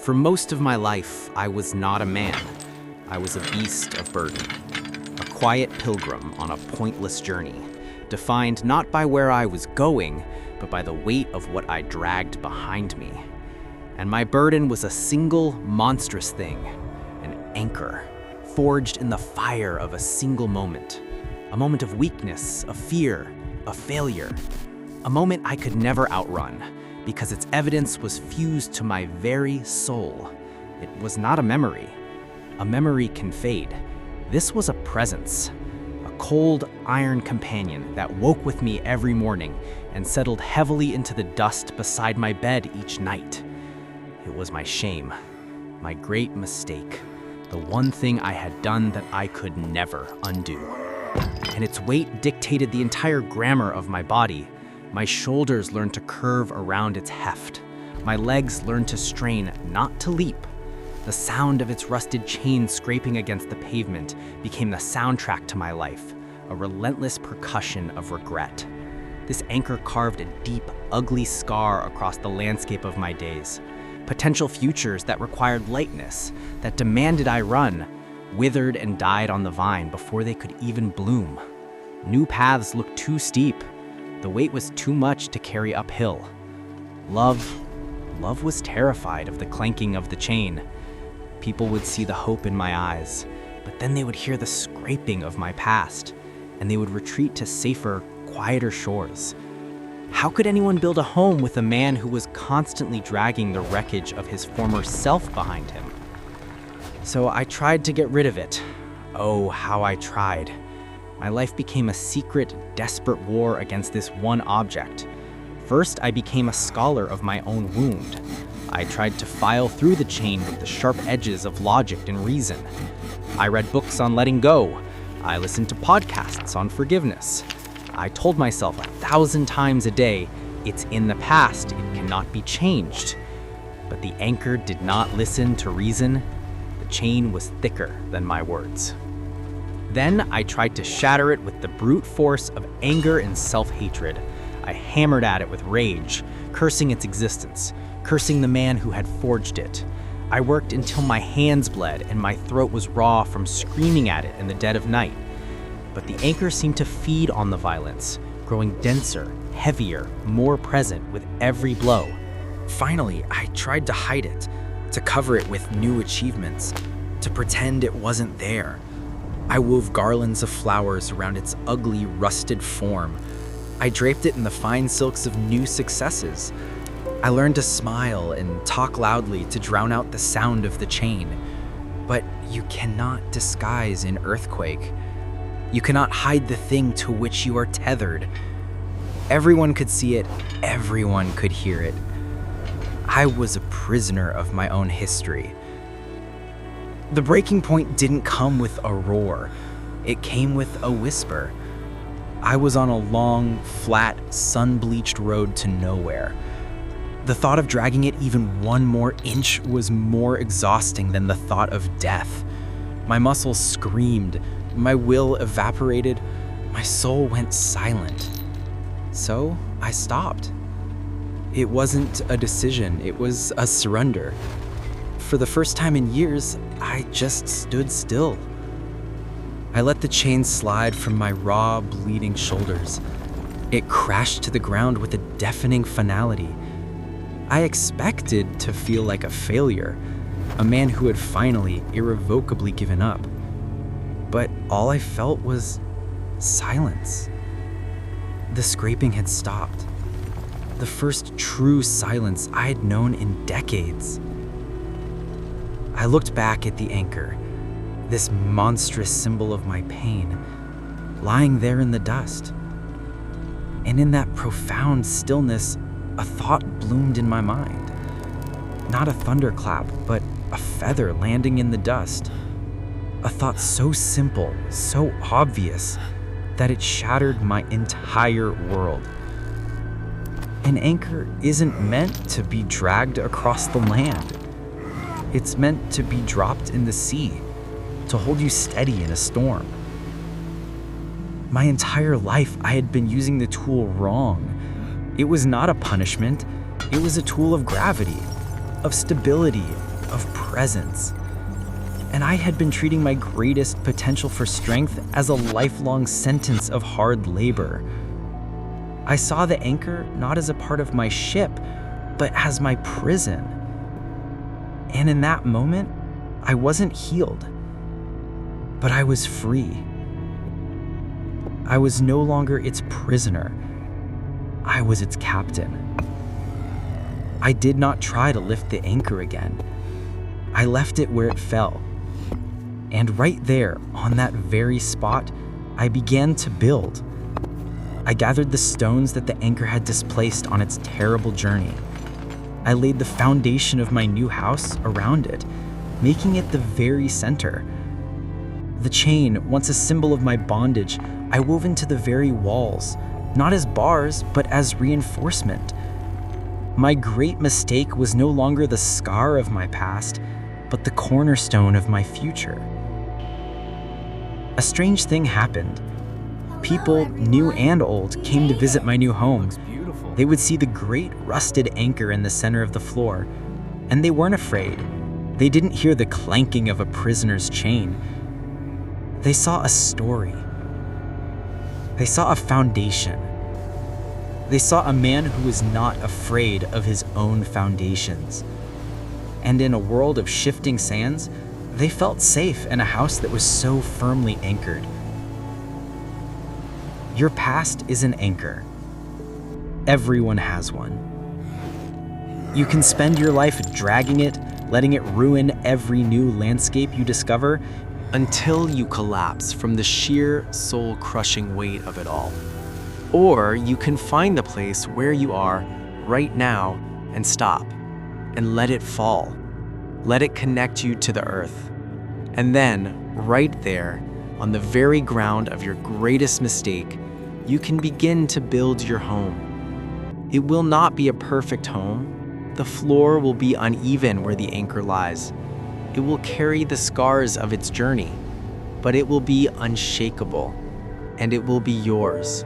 For most of my life, I was not a man. I was a beast of burden, a quiet pilgrim on a pointless journey, defined not by where I was going, but by the weight of what I dragged behind me. And my burden was a single, monstrous thing, an anchor, forged in the fire of a single moment. A moment of weakness, of fear, of failure. A moment I could never outrun, because its evidence was fused to my very soul. It was not a memory. A memory can fade. This was a presence, a cold iron companion that woke with me every morning and settled heavily into the dust beside my bed each night. It was my shame, my great mistake, the one thing I had done that I could never undo. And its weight dictated the entire grammar of my body. My shoulders learned to curve around its heft. My legs learned to strain, not to leap. The sound of its rusted chain scraping against the pavement became the soundtrack to my life, a relentless percussion of regret. This anchor carved a deep, ugly scar across the landscape of my days. Potential futures that required lightness, that demanded I run, withered and died on the vine before they could even bloom. New paths looked too steep. The weight was too much to carry uphill. Love was terrified of the clanking of the chain. People would see the hope in my eyes, but then they would hear the scraping of my past, and they would retreat to safer, quieter shores. How could anyone build a home with a man who was constantly dragging the wreckage of his former self behind him? So I tried to get rid of it. Oh, how I tried. My life became a secret, desperate war against this one object. First, I became a scholar of my own wound. I tried to file through the chain with the sharp edges of logic and reason. I read books on letting go. I listened to podcasts on forgiveness. I told myself 1,000 times a day, it's in the past, it cannot be changed. But the anchor did not listen to reason. The chain was thicker than my words. Then I tried to shatter it with the brute force of anger and self-hatred. I hammered at it with rage, cursing its existence, cursing the man who had forged it. I worked until my hands bled and my throat was raw from screaming at it in the dead of night. But the anchor seemed to feed on the violence, growing denser, heavier, more present with every blow. Finally, I tried to hide it, to cover it with new achievements, to pretend it wasn't there. I wove garlands of flowers around its ugly, rusted form. I draped it in the fine silks of new successes. I learned to smile and talk loudly to drown out the sound of the chain. But you cannot disguise an earthquake. You cannot hide the thing to which you are tethered. Everyone could see it, everyone could hear it. I was a prisoner of my own history. The breaking point didn't come with a roar. It came with a whisper. I was on a long, flat, sun-bleached road to nowhere. The thought of dragging it even one more inch was more exhausting than the thought of death. My muscles screamed, my will evaporated, my soul went silent. So I stopped. It wasn't a decision, it was a surrender. For the first time in years, I just stood still. I let the chain slide from my raw, bleeding shoulders. It crashed to the ground with a deafening finality. I expected to feel like a failure, a man who had finally, irrevocably given up. But all I felt was silence. The scraping had stopped. The first true silence I had known in decades. I looked back at the anchor, this monstrous symbol of my pain, lying there in the dust. And in that profound stillness, a thought bloomed in my mind. Not a thunderclap, but a feather landing in the dust. A thought so simple, so obvious, that it shattered my entire world. An anchor isn't meant to be dragged across the land. It's meant to be dropped in the sea, to hold you steady in a storm. My entire life, I had been using the tool wrong. It was not a punishment. It was a tool of gravity, of stability, of presence. And I had been treating my greatest potential for strength as a lifelong sentence of hard labor. I saw the anchor not as a part of my ship, but as my prison. And in that moment, I wasn't healed, but I was free. I was no longer its prisoner. I was its captain. I did not try to lift the anchor again. I left it where it fell. And right there, on that very spot, I began to build. I gathered the stones that the anchor had displaced on its terrible journey. I laid the foundation of my new house around it, making it the very center. The chain, once a symbol of my bondage, I wove into the very walls, not as bars, but as reinforcement. My great mistake was no longer the scar of my past, but the cornerstone of my future. A strange thing happened. People, new and old, came to visit my new home. They would see the great rusted anchor in the center of the floor, and they weren't afraid. They didn't hear the clanking of a prisoner's chain. They saw a story. They saw a foundation. They saw a man who was not afraid of his own foundations. And in a world of shifting sands, they felt safe in a house that was so firmly anchored. Your past is an anchor. Everyone has one. You can spend your life dragging it, letting it ruin every new landscape you discover, Until you collapse from the sheer soul-crushing weight of it all. Or you can find the place where you are right now and stop and let it fall. Let it connect you to the earth. And then, right there, on the very ground of your greatest mistake, you can begin to build your home. It will not be a perfect home. The floor will be uneven where the anchor lies. It will carry the scars of its journey, but it will be unshakable, and it will be yours.